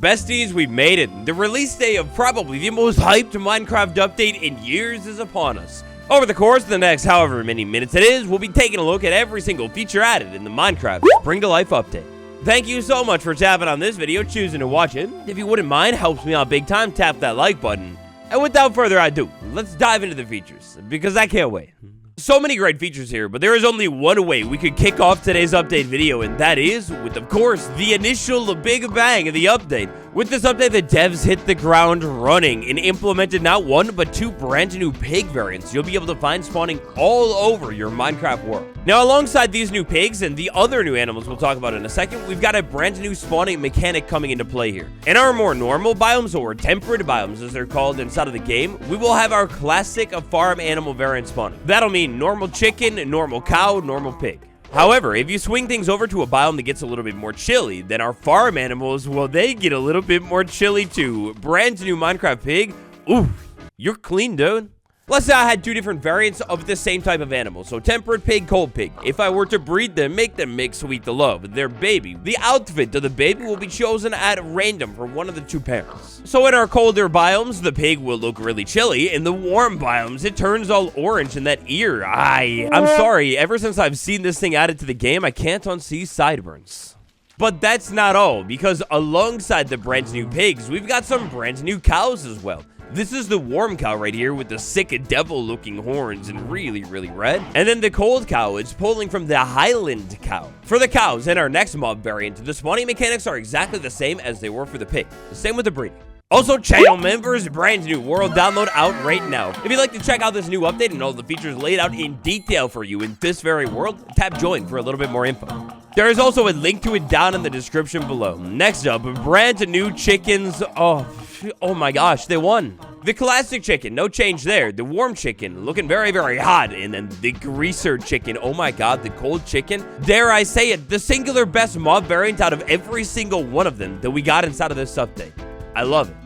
Besties, we've made it. The release day of probably the most hyped Minecraft update in years is upon us. Over the course of the next however many minutes it is, we'll be taking a look at every single feature added in the Minecraft Spring to Life update. Thank you so much for tapping on this video, choosing to watch it. If you wouldn't mind, helps me out big time, tap that like button. And without further ado, let's dive into the features, because I can't wait. So many great features here, but there is only one way we could kick off today's update video, and that is with, of course, the initial big bang of the update. With this update, the devs hit the ground running and implemented not one, but two brand new pig variants you'll be able to find spawning all over your Minecraft world. Now, alongside these new pigs and the other new animals we'll talk about in a second, we've got a brand new spawning mechanic coming into play here. In our more normal biomes, or temperate biomes as they're called inside of the game, we will have our classic farm animal variant spawning. That'll mean normal chicken, normal cow, normal pig. However, if you swing things over to a biome that gets a little bit more chilly, then our farm animals, well, they get a little bit more chilly too. Brand new Minecraft pig, ooh, you're clean, dude. Let's say I had two different variants of the same type of animal, so temperate pig, cold pig. If I were to breed them, make them mix sweet to love, their baby, the outfit of the baby will be chosen at random from one of the two parents. So in our colder biomes, the pig will look really chilly. In the warm biomes, it turns all orange in that ear. I'm sorry, ever since I've seen this thing added to the game, I can't unsee sideburns. But that's not all, because alongside the brand new pigs, we've got some brand new cows as well. This is the warm cow right here with the sick devil-looking horns and really red. And then the cold cow is pulling from the Highland cow. For the cows in our next mob variant, the spawning mechanics are exactly the same as they were for the pig. The same with the breeding. Also, channel members, brand new world download out right now. If you'd like to check out this new update and all the features laid out in detail for you in this very world, tap join for a little bit more info. There is also a link to it down in the description below. Next up, brand new chickens. Oh my gosh, they won. The classic chicken, no change there. The warm chicken, looking very hot. And then the greaser chicken, oh my god, the cold chicken. Dare I say it, the singular best mob variant out of every single one of them that we got inside of this update. I love it.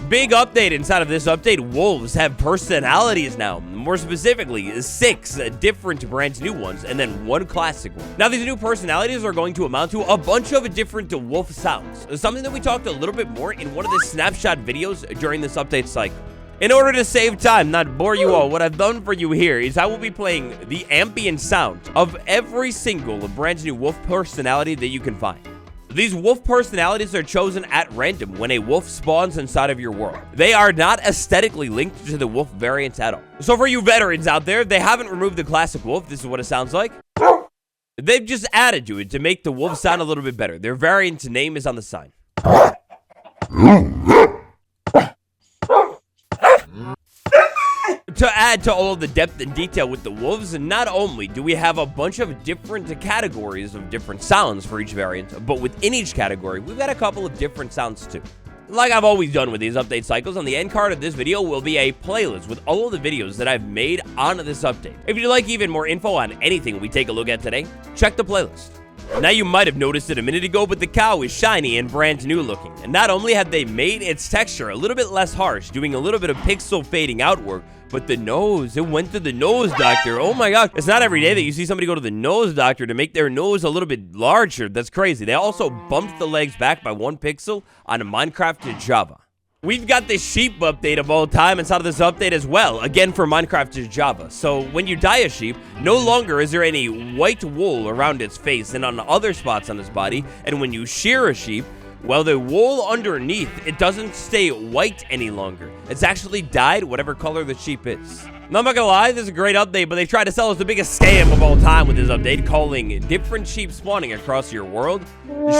Big update inside of this update, wolves have personalities now. More specifically, 6 different brand new ones, and then 1 classic one. Now, these new personalities are going to amount to a bunch of different wolf sounds, something that we talked a little bit more in one of the snapshot videos during this update cycle. In order to save time, not bore you all, what I've done for you here is I will be playing the ambient sound of every single brand new wolf personality that you can find. These wolf personalities are chosen at random when a wolf spawns inside of your world. They are not aesthetically linked to the wolf variants at all. So for you veterans out there, they haven't removed the classic wolf. This is what it sounds like. They've just added to it to make the wolf sound a little bit better. Their variant name is on the sign. To add to all of the depth and detail with the wolves, not only do we have a bunch of different categories of different sounds for each variant, but within each category, we've got a couple of different sounds too. Like I've always done with these update cycles, on the end card of this video will be a playlist with all of the videos that I've made on this update. If you'd like even more info on anything we take a look at today, check the playlist. Now, you might have noticed it a minute ago, but the cow is shiny and brand new looking. And not only have they made its texture a little bit less harsh, doing a little bit of pixel fading out work, but the nose, it went to the nose doctor. Oh my gosh, it's not every day that you see somebody go to the nose doctor to make their nose a little bit larger. That's crazy. They also bumped the legs back by 1 pixel on a Minecraft Java. We've got the sheep update of all time inside of this update as well, again for Minecraft Java. So when you dye a sheep, no longer is there any white wool around its face and on other spots on its body, and when you shear a sheep, well, the wool underneath, it doesn't stay white any longer. It's actually dyed whatever color the sheep is. Now, I'm not gonna lie, this is a great update, but they tried to sell us the biggest scam of all time with this update, calling different sheep spawning across your world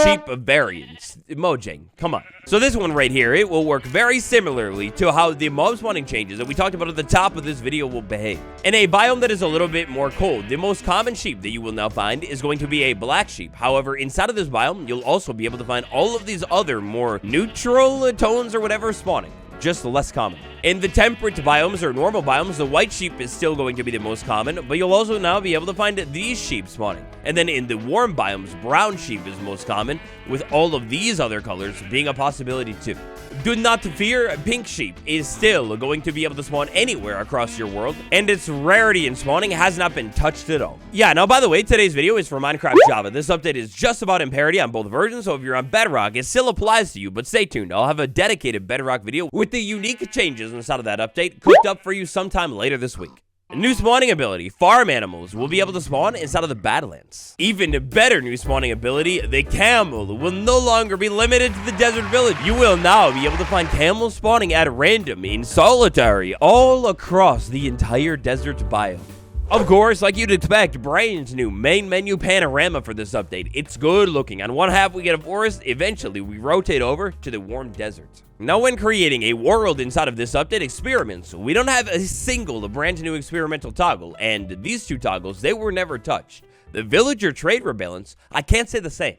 sheep variants. Mojang, come on. So this one right here, it will work very similarly to how the mob spawning changes that we talked about at the top of this video will behave. In a biome that is a little bit more cold, the most common sheep that you will now find is going to be a black sheep. However, inside of this biome, you'll also be able to find all of these other more neutral tones or whatever spawning. Just less common. In the temperate biomes or normal biomes, the white sheep is still going to be the most common, but you'll also now be able to find these sheep spawning. And then in the warm biomes, brown sheep is most common, with all of these other colors being a possibility too. Do not fear, pink sheep is still going to be able to spawn anywhere across your world, and its rarity in spawning has not been touched at all. Yeah, now by the way, today's video is for Minecraft Java. This update is just about in parity on both versions, so if you're on Bedrock, it still applies to you, but stay tuned. I'll have a dedicated Bedrock video with the unique changes inside of that update cooked up for you sometime later this week. New spawning ability, farm animals will be able to spawn inside of the badlands. Even better new spawning ability, the camel will no longer be limited to the desert village. You will now be able to find camels spawning at random in solitary all across the entire desert biome. Of course, like you'd expect, brand new main menu panorama for this update. It's good looking. On one half we get a forest, eventually we rotate over to the warm desert. Now when creating a world inside of this update experiments, we don't have a single brand new experimental toggle, and these two toggles, they were never touched. The villager trade rebalance, I can't say the same.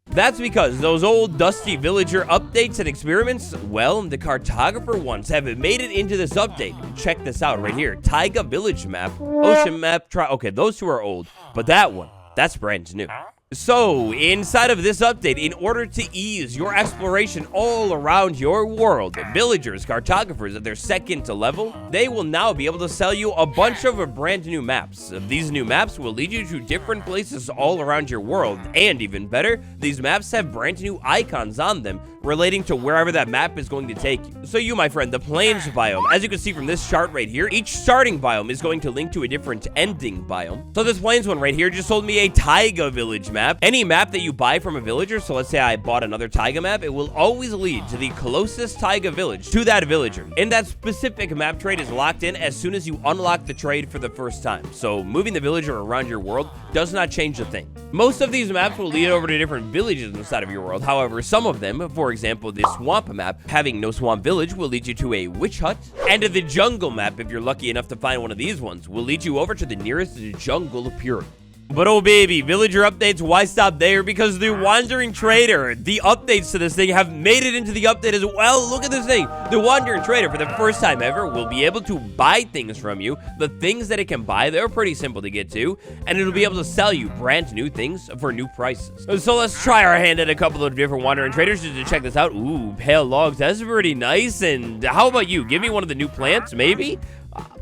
That's because those old dusty villager updates and experiments, well, the cartographer ones have made it into this update. Check this out right here. Taiga village map, ocean map, okay, those two are old, but that one, that's brand new. So, inside of this update, in order to ease your exploration all around your world, villagers, cartographers at their second level, they will now be able to sell you a bunch of brand new maps. These new maps will lead you to different places all around your world, and even better, these maps have brand new icons on them relating to wherever that map is going to take you. So you, my friend, the plains biome, as you can see from this chart right here, each starting biome is going to link to a different ending biome. So this plains one right here just told me a taiga village map. Any map that you buy from a villager, so let's say I bought another taiga map, it will always lead to the closest taiga village to that villager. And that specific map trade is locked in as soon as you unlock the trade for the first time. So moving the villager around your world does not change a thing. Most of these maps will lead over to different villages inside of your world. However, some of them, for example, the swamp map, having no swamp village, will lead you to a witch hut. And the jungle map, if you're lucky enough to find one of these ones, will lead you over to the nearest jungle pyramid. But oh baby, villager updates, why stop there? Because the Wandering Trader, the updates to this thing have made it into the update as well. Look at this thing. The Wandering Trader, for the first time ever, will be able to buy things from you. The things that it can buy, they're pretty simple to get to, and it'll be able to sell you brand new things for new prices. So let's try our hand at a couple of different Wandering Traders just to check this out. Ooh, pale logs, that's pretty nice. And how about you? Give me one of the new plants, maybe?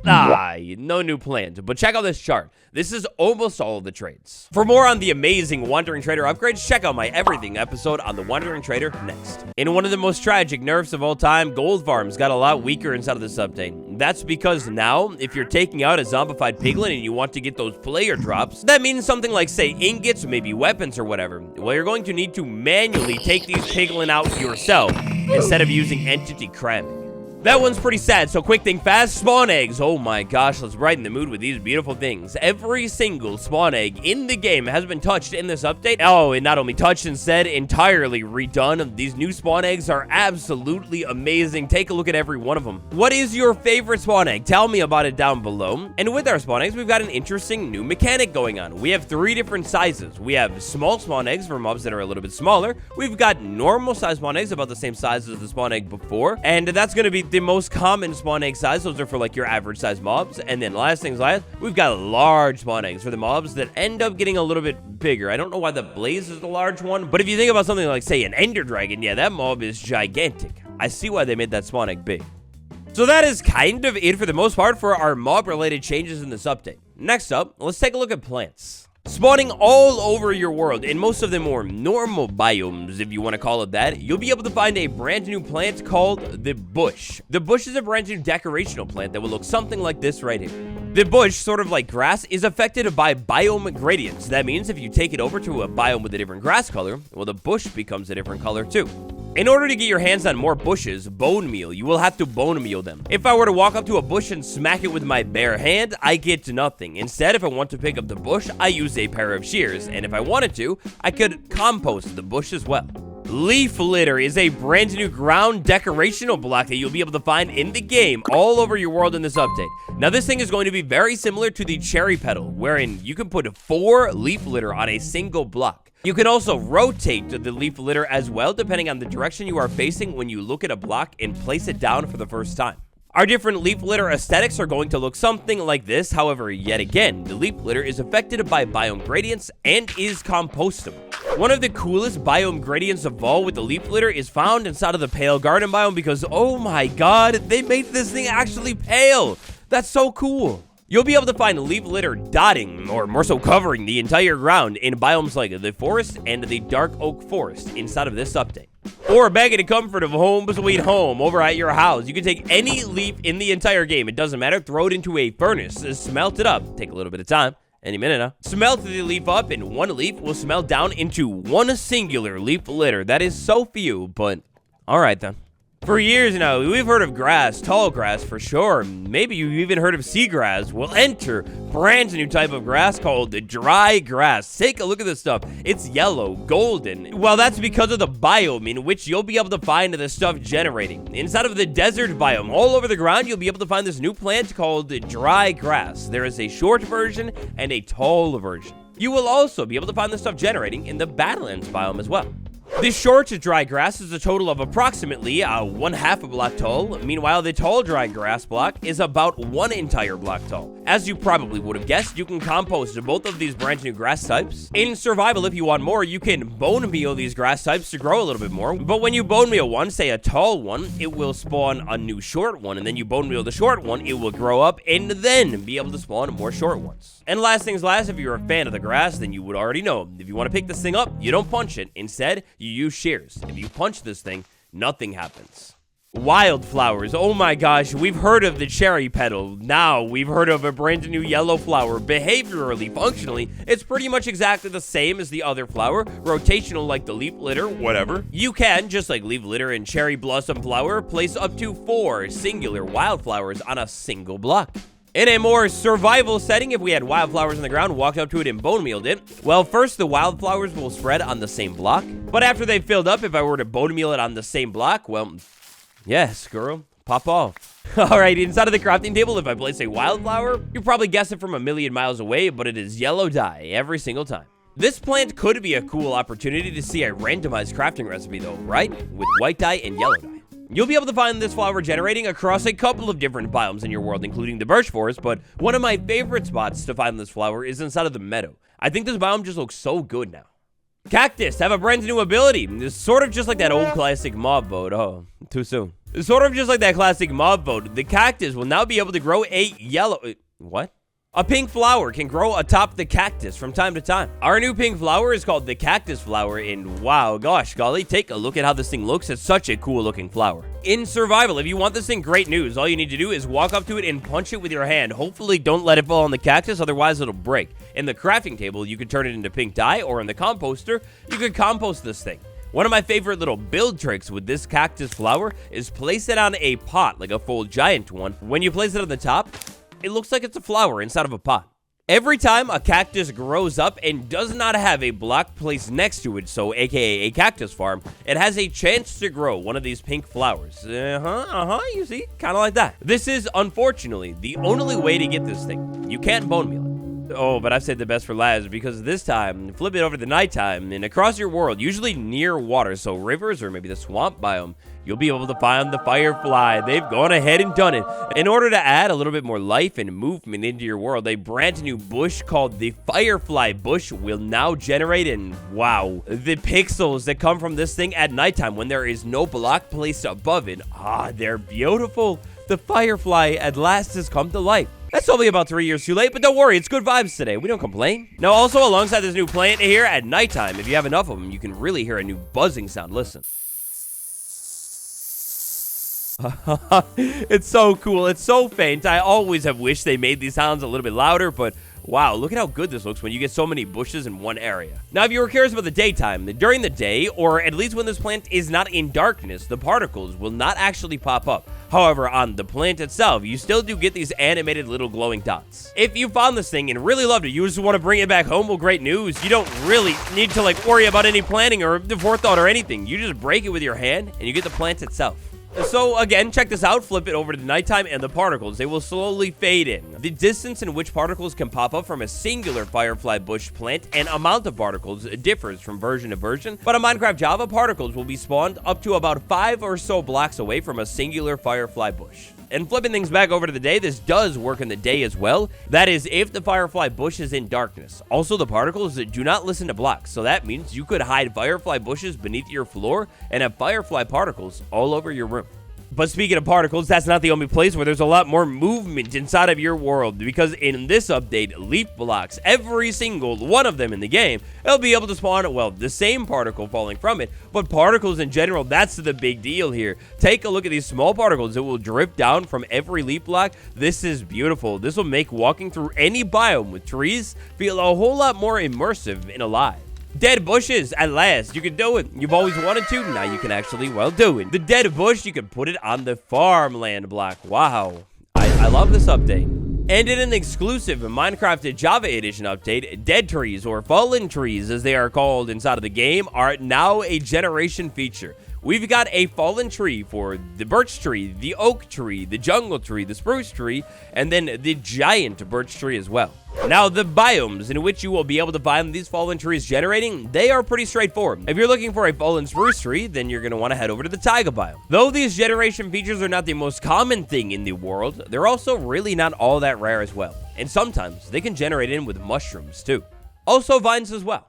No new plans, but check out this chart. This is almost all of the trades. For more on the amazing Wandering Trader upgrades, check out my Everything episode on the Wandering Trader next. In one of the most tragic nerfs of all time, gold farms got a lot weaker inside of this update. That's because now, if you're taking out a zombified piglin and you want to get those player drops, that means something like, say, ingots, maybe weapons or whatever. Well, you're going to need to manually take these piglin out yourself instead of using entity cramming. That one's pretty sad, so quick think fast. Spawn eggs. Oh my gosh, let's brighten the mood with these beautiful things. Every single spawn egg in the game has been touched in this update. Oh, and not only touched, instead entirely redone. These new spawn eggs are absolutely amazing. Take a look at every one of them. What is your favorite spawn egg? Tell me about it down below. And with our spawn eggs, we've got an interesting new mechanic going on. We have 3 different sizes. We have small spawn eggs for mobs that are a little bit smaller. We've got normal size spawn eggs about the same size as the spawn egg before. And that's going to be the most common spawn egg size. Those are for like your average size mobs. And then last things last, we've got large spawn eggs for the mobs that end up getting a little bit bigger. I don't know why the blaze is the large one, but if you think about something like, say, an ender dragon, yeah, that mob is gigantic. I see why they made that spawn egg big. So that is kind of it for the most part for our mob related changes in this update. Next up, let's take a look at plants. Spawning all over your world, in most of the more normal biomes, if you want to call it that, you'll be able to find a brand new plant called the bush. The bush is a brand new decorational plant that will look something like this right here. The bush, sort of like grass, is affected by biome gradients. That means if you take it over to a biome with a different grass color, well, the bush becomes a different color too. In order to get your hands on more bushes, bone meal, you will have to bone meal them. If I were to walk up to a bush and smack it with my bare hand, I get nothing. Instead, if I want to pick up the bush, I use a pair of shears, and if I wanted to, I could compost the bush as well. Leaf litter is a brand new ground decorational block that you'll be able to find in the game all over your world in this update. Now, this thing is going to be very similar to the cherry petal, wherein you can put 4 leaf litter on a single block. You can also rotate the leaf litter as well, depending on the direction you are facing when you look at a block and place it down for the first time. Our different leaf litter aesthetics are going to look something like this. However, yet again, the leaf litter is affected by biome gradients and is compostable. One of the coolest biome gradients of all with the leaf litter is found inside of the pale garden biome because, oh my god, they made this thing actually pale. That's so cool. You'll be able to find leaf litter dotting, or more so covering, the entire ground in biomes like the forest and the dark oak forest inside of this update. Or a bag of the comfort of home sweet home over at your house. You can take any leaf in the entire game. It doesn't matter. Throw it into a furnace. Smelt it up. Take a little bit of time. Any minute now. Smelt the leaf up, and one leaf will smelt down into one singular leaf litter. That is so few, but alright then. For years now, we've heard of grass, tall grass for sure. Maybe you've even heard of seagrass. Well, enter brand new type of grass called the dry grass. Take a look at this stuff. It's yellow, golden. Well, that's because of the biome in which you'll be able to find this stuff generating. Inside of the desert biome, all over the ground, you'll be able to find this new plant called dry grass. There is a short version and a tall version. You will also be able to find this stuff generating in the badlands biome as well. This short dry grass is a total of approximately 1/2 a block tall. Meanwhile, the tall dry grass block is about 1 entire block tall. As you probably would have guessed, you can compost both of these brand new grass types. In survival, if you want more, you can bone meal these grass types to grow a little bit more. But when you bone meal one, say a tall one, it will spawn a new short one. And then you bone meal the short one, it will grow up and then be able to spawn more short ones. And last things last, if you're a fan of the grass, then you would already know. If you want to pick this thing up, you don't punch it. Instead, you use shears. If you punch this thing, nothing happens. Wildflowers. Oh my gosh, we've heard of the cherry petal. Now we've heard of a brand new yellow flower. Behaviorally, functionally, it's pretty much exactly the same as the other flower. Rotational like the leaf litter, whatever. You can, just like leaf litter and cherry blossom flower, place up to 4 singular wildflowers on a single block. In a more survival setting, if we had wildflowers in the ground, walked up to it and bone mealed it, well, first the wildflowers will spread on the same block. But after they've filled up, if I were to bone meal it on the same block, well, yes, girl, pop off. Alright, inside of the crafting table, if I place a wildflower, you probably guess it from a million miles away, but it is yellow dye every single time. This plant could be a cool opportunity to see a randomized crafting recipe though, right? With white dye and yellow dye. You'll be able to find this flower generating across a couple of different biomes in your world, including the birch forest, but one of my favorite spots to find this flower is inside of the meadow. I think this biome just looks so good now. Cactus have a brand new ability. It's sort of just like that old classic mob boat. Oh, too soon. It's sort of just like that classic mob boat. The cactus will now be able to grow a yellow... What? A pink flower can grow atop the cactus from time to time. Our new pink flower is called the cactus flower, and wow, gosh, golly, take a look at how this thing looks. It's such a cool looking flower. In survival, if you want this thing, great news. All you need to do is walk up to it and punch it with your hand. Hopefully, don't let it fall on the cactus, otherwise it'll break. In the crafting table, you can turn it into pink dye, or in the composter, you could compost this thing. One of my favorite little build tricks with this cactus flower is place it on a pot, like a full giant one. When you place it on the top, it looks like it's a flower inside of a pot. Every time a cactus grows up and does not have a block placed next to it, so aka a cactus farm, it has a chance to grow one of these pink flowers. You see? Kind of like that. This is, unfortunately, the only way to get this thing. You can't bone meal it. Oh, but I've saved the best for last, because this time, flip it over to the nighttime, and across your world, usually near water, so rivers or maybe the swamp biome, you'll be able to find the firefly. They've gone ahead and done it. In order to add a little bit more life and movement into your world, a brand new bush called the firefly bush will now generate, and wow, the pixels that come from this thing at nighttime when there is no block placed above it, they're beautiful. The firefly at last has come to life. That's only about 3 years too late, but don't worry, it's good vibes today. We don't complain. Now, also, alongside this new plant here at nighttime, if you have enough of them, you can really hear a new buzzing sound. Listen. It's so cool. It's so faint. I always have wished they made these sounds a little bit louder, but wow, look at how good this looks when you get so many bushes in one area. Now, if you were curious about the daytime, during the day, or at least when this plant is not in darkness, the particles will not actually pop up. However, on the plant itself, you still do get these animated little glowing dots. If you found this thing and really loved it, you just want to bring it back home, well, great news. You don't really need to worry about any planning or the forethought or anything. You just break it with your hand and you get the plant itself. So again, check this out. Flip it over to the nighttime and the particles, they will slowly fade in. The distance in which particles can pop up from a singular firefly bush plant and amount of particles differs from version to version, but on Minecraft Java, particles will be spawned up to about 5 or so blocks away from a singular firefly bush. And flipping things back over to the day, this does work in the day as well. That is, if the firefly bush is in darkness. Also, the particles do not listen to blocks, so that means you could hide firefly bushes beneath your floor and have firefly particles all over your room. But speaking of particles, that's not the only place where there's a lot more movement inside of your world, because in this update, leaf blocks, every single one of them in the game, it'll be able to spawn, well, the same particle falling from it, but particles in general, that's the big deal here. Take a look at these small particles that will drip down from every leaf block. This is beautiful. This will make walking through any biome with trees feel a whole lot more immersive and alive. Dead bushes, at last, you can do it. You've always wanted to, now you can actually, well, do it. The dead bush, you can put it on the farmland block. Wow, I love this update. And in an exclusive Minecraft Java Edition update, dead trees, or fallen trees as they are called inside of the game, are now a generation feature. We've got a fallen tree for the birch tree, the oak tree, the jungle tree, the spruce tree, and then the giant birch tree as well. Now, the biomes in which you will be able to find these fallen trees generating, they are pretty straightforward. If you're looking for a fallen spruce tree, then you're going to want to head over to the taiga biome. Though these generation features are not the most common thing in the world, they're also really not all that rare as well. And sometimes they can generate in with mushrooms too. Also vines as well.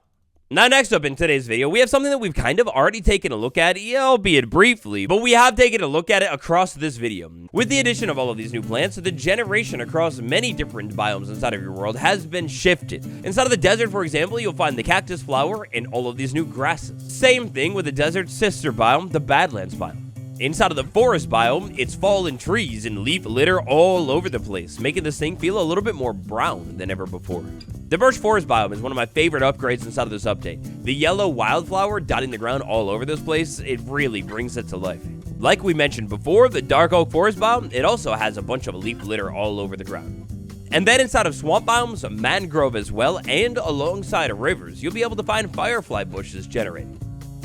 Now, next up in today's video, we have something that we've kind of already taken a look at, albeit briefly, but we have taken a look at it across this video. With the addition of all of these new plants, the generation across many different biomes inside of your world has been shifted. Inside of the desert, for example, you'll find the cactus flower and all of these new grasses. Same thing with the desert sister biome, the badlands biome. Inside of the forest biome, it's fallen trees and leaf litter all over the place, making this thing feel a little bit more brown than ever before. The birch forest biome is one of my favorite upgrades inside of this update. The yellow wildflower dotting the ground all over this place, it really brings it to life. Like we mentioned before, the dark oak forest biome, it also has a bunch of leaf litter all over the ground. And then inside of swamp biomes, mangrove as well, and alongside of rivers, you'll be able to find firefly bushes generated.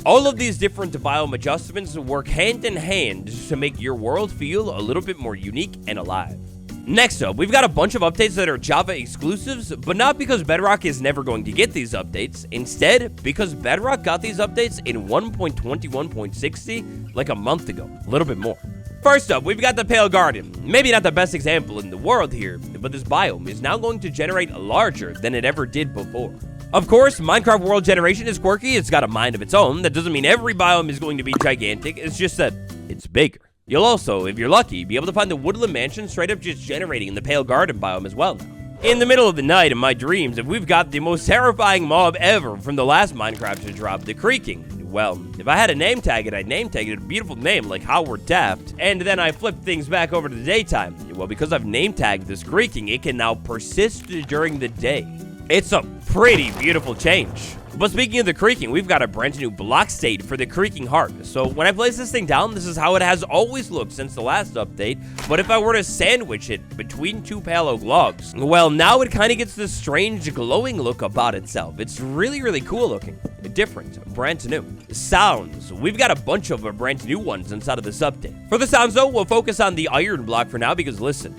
All of these different biome adjustments work hand in hand to make your world feel a little bit more unique and alive. Next up, we've got a bunch of updates that are Java exclusives, but not because Bedrock is never going to get these updates. Instead, because Bedrock got these updates in 1.21.60 like a month ago, a little bit more. First up, we've got the Pale Garden. Maybe not the best example in the world here, but this biome is now going to generate larger than it ever did before. Of course, Minecraft world generation is quirky, it's got a mind of its own. That doesn't mean every biome is going to be gigantic, it's just that it's bigger. You'll also, if you're lucky, be able to find the woodland mansion straight up just generating in the Pale Garden biome as well now. In the middle of the night in my dreams, if we've got the most terrifying mob ever from the last Minecraft to drop, the creaking. Well, if I had a name tag it, I'd name tag it a beautiful name like Howard Taft, and then I flip things back over to the daytime. Well, because I've name tagged this creaking, it can now persist during the day. It's a pretty beautiful change. But speaking of the creaking, we've got a brand new block state for the creaking heart. So when I place this thing down, this is how it has always looked since the last update. But if I were to sandwich it between two pale oak logs, well, now it kind of gets this strange glowing look about itself. It's really, really cool looking. Different, brand new. Sounds. We've got a bunch of brand new ones inside of this update. For the sounds though, we'll focus on the iron block for now because listen.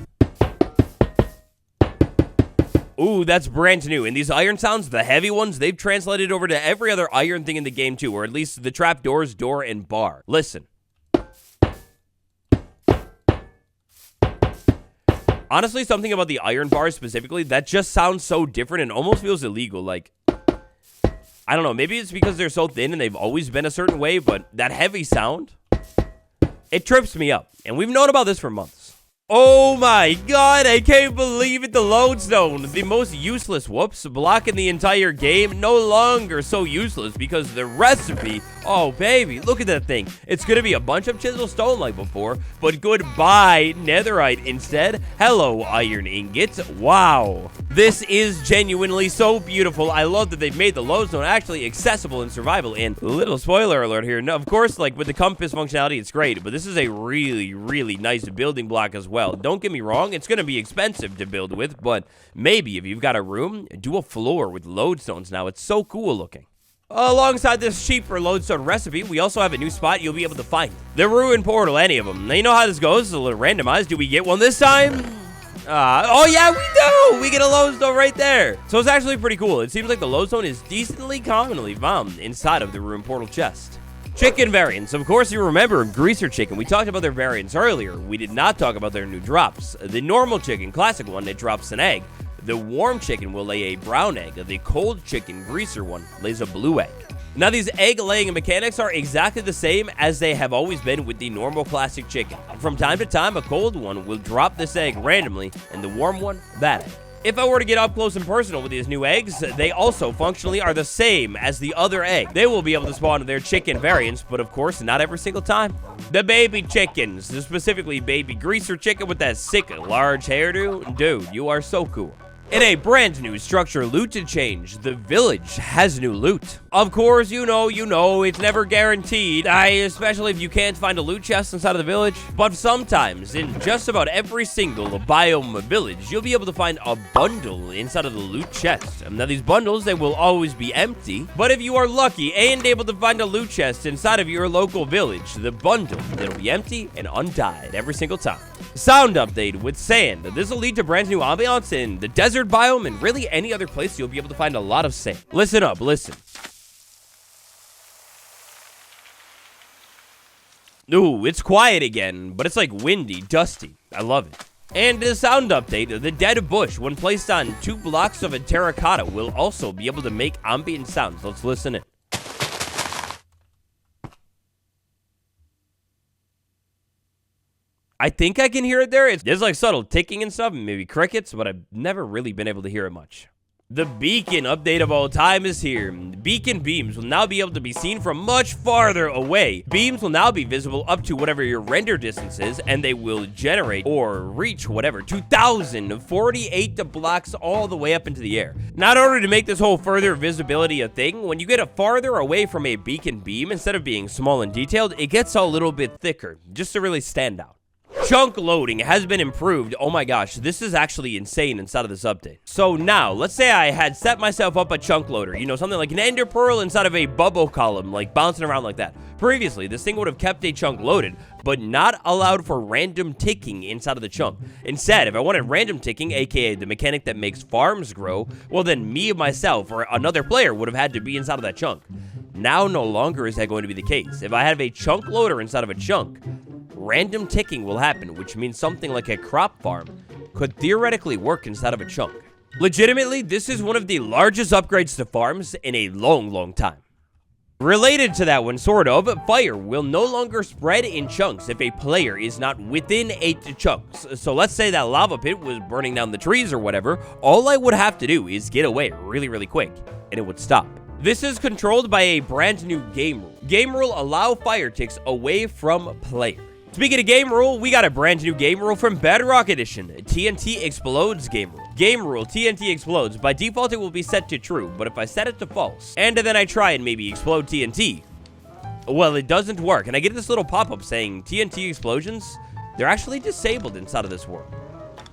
Ooh, that's brand new. And these iron sounds, the heavy ones, they've translated over to every other iron thing in the game too, or at least the trapdoors, door, and bar. Listen. Honestly, something about the iron bars specifically, that just sounds so different and almost feels illegal. Like, I don't know, maybe it's because they're so thin and they've always been a certain way, but that heavy sound, it trips me up. And we've known about this for months. Oh my god, I can't believe it, the lodestone, the most useless, block in the entire game, no longer so useless because the recipe, oh baby, look at that thing. It's gonna be a bunch of chisel stone like before, but goodbye netherite instead. Hello iron ingots, wow. This is genuinely so beautiful. I love that they've made the lodestone actually accessible in survival, and little spoiler alert here, no, of course, like with the compass functionality, it's great, but this is a really, really nice building block as well. Don't get me wrong, it's going to be expensive to build with, but maybe if you've got a room, do a floor with lodestones now. It's so cool looking. Alongside this cheaper lodestone recipe, we also have a new spot you'll be able to find. The ruined portal, any of them. Now, you know how this goes, it's a little randomized. Do we get one this time? Oh yeah, we do! We get a lodestone right there. So it's actually pretty cool. It seems like the lodestone is decently commonly found inside of the ruin portal chest. Chicken variants. Of course, you remember greaser chicken. We talked about their variants earlier. We did not talk about their new drops. The normal chicken, classic one, it drops an egg. The warm chicken will lay a brown egg. The cold chicken, greaser one, lays a blue egg. Now, these egg-laying mechanics are exactly the same as they have always been with the normal classic chicken. From time to time, a cold one will drop this egg randomly, and the warm one, that egg. If I were to get up close and personal with these new eggs, they also functionally are the same as the other egg. They will be able to spawn their chicken variants, but of course, not every single time. The baby chickens, specifically baby greaser chicken with that sick large hairdo. Dude, you are so cool. In a brand new structure loot change, the village has new loot. Of course, you know, it's never guaranteed, especially if you can't find a loot chest inside of the village. But sometimes, in just about every single biome village, you'll be able to find a bundle inside of the loot chest. Now, these bundles, they will always be empty. But if you are lucky and able to find a loot chest inside of your local village, the bundle, it'll be empty and undyed every single time. Sound update with sand. This will lead to brand new ambiance in the desert biome and really any other place you'll be able to find a lot of sand. Listen up, listen. Ooh, it's quiet again, but it's like windy, dusty. I love it. And the sound update, the dead bush, when placed on 2 blocks of a terracotta, will also be able to make ambient sounds. Let's listen in. I think I can hear it there. There's like subtle ticking and stuff, and maybe crickets, but I've never really been able to hear it much. The beacon update of all time is here. Beacon beams will now be able to be seen from much farther away. Beams will now be visible up to whatever your render distance is, and they will generate or reach whatever 2,048 blocks all the way up into the air. Now, in order to make this whole further visibility a thing, when you get a farther away from a beacon beam, instead of being small and detailed, it gets a little bit thicker, just to really stand out. Chunk loading has been improved. Oh my gosh, this is actually insane inside of this update. So now, let's say I had set myself up a chunk loader, you know, something like an ender pearl inside of a bubble column, like bouncing around like that. Previously, this thing would have kept a chunk loaded, but not allowed for random ticking inside of the chunk. Instead, if I wanted random ticking, aka the mechanic that makes farms grow, well then me, myself, or another player would have had to be inside of that chunk. Now, no longer is that going to be the case. If I have a chunk loader inside of a chunk, random ticking will happen, which means something like a crop farm could theoretically work inside of a chunk. Legitimately, this is one of the largest upgrades to farms in a long time. Related to that one, sort of, fire will no longer spread in chunks if a player is not within 8 chunks. So let's say that lava pit was burning down the trees or whatever, all I would have to do is get away really quick, and it would stop. This is controlled by a brand new game rule. Game rule allow fire ticks away from player. Speaking of game rule, we got a brand new game rule from Bedrock Edition. TNT explodes game rule. Game rule, TNT explodes. By default, it will be set to true, but if I set it to false, and then I try and maybe explode TNT, well, it doesn't work. And I get this little pop-up saying TNT explosions, they're actually disabled inside of this world.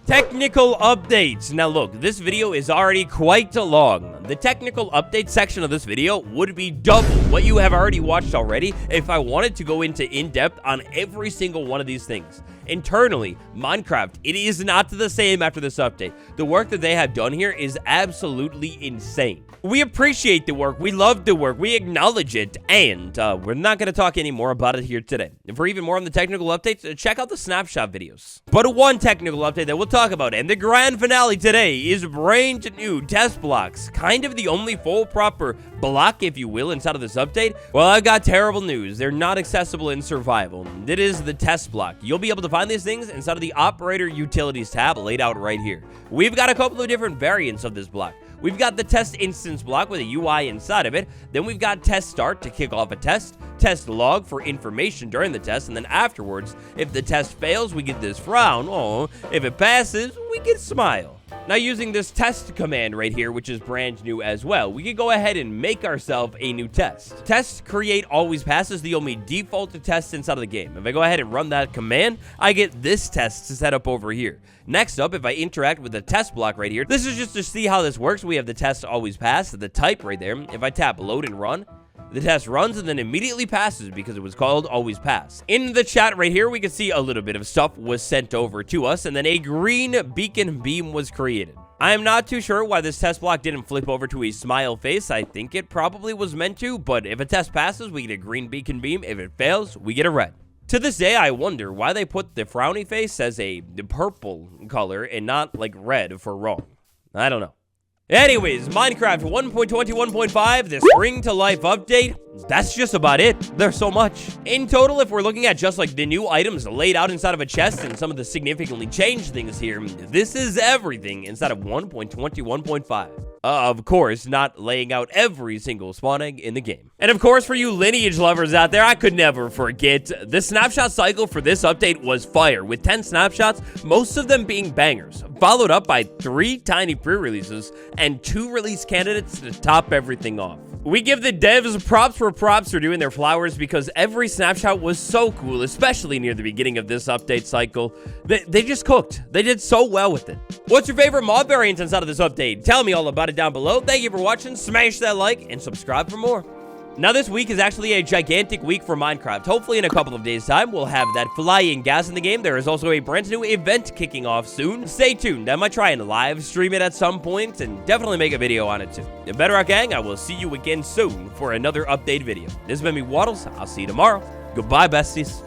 Technical updates. Now look, this video is already quite long. The technical update section of this video would be double what you have already watched already if I wanted to go into in-depth on every single one of these things. Internally, Minecraft, it is not the same after this update. The work that they have done here is absolutely insane. We appreciate the work, we love the work, we acknowledge it, and we're not going to talk any more about it here today. And for even more on the technical updates, check out the snapshot videos. But one technical update that we'll talk about, and the grand finale today, is brand new test blocks. Kind of the only full proper block, if you will, inside of this update. Well, I've got terrible news. They're not accessible in survival. It is the test block. You'll be able to find these things inside of the operator utilities tab laid out right here. We've got a couple of different variants of this block. We've got the test instance block with a UI inside of it. Then we've got test start to kick off a test log for information during the test, and then afterwards, if the test fails, we get this frown. Oh, if it passes, we get smile. Now, using this test command right here, which is brand new as well, we can go ahead and make ourselves a new test. Test create always passes the only default test inside of the game. If I go ahead and run that command, I get this test set up over here. Next up, if I interact with the test block right here, this is just to see how this works. We have the test always pass, the type right there. If I tap load and run, The test runs and then immediately passes because it was called always pass. In the chat right here, we can see a little bit of stuff was sent over to us, and then a green beacon beam was created. I am not too sure why this test block didn't flip over to a smile face. I think it probably was meant to, but if a test passes, we get a green beacon beam. If it fails, we get a red. To this day, I wonder why they put the frowny face as a purple color and not like red for wrong. I don't know. Anyways, Minecraft 1.21.5, the Spring to Life update, that's just about it. There's so much. In total, if we're looking at just like the new items laid out inside of a chest and some of the significantly changed things here, this is everything inside of 1.21.5. Of course, not laying out every single spawn egg in the game. And of course, for you lineage lovers out there, I could never forget, the snapshot cycle for this update was fire, with 10 snapshots, most of them being bangers, followed up by 3 tiny pre-releases and 2 release candidates to top everything off. We give the devs props for props for doing their flowers because every snapshot was so cool, especially near the beginning of this update cycle. They just cooked. They did so well with it. What's your favorite mob variant inside of this update? Tell me all about it down below. Thank you for watching. Smash that like and subscribe for more. Now, this week is actually a gigantic week for Minecraft. Hopefully, in a couple of days' time, we'll have that flying gas in the game. There is also a brand new event kicking off soon. Stay tuned. I might try and live stream it at some point and definitely make a video on it too. Better Rock Gang, I will see you again soon for another update video. This has been me, Waddles. I'll see you tomorrow. Goodbye, besties.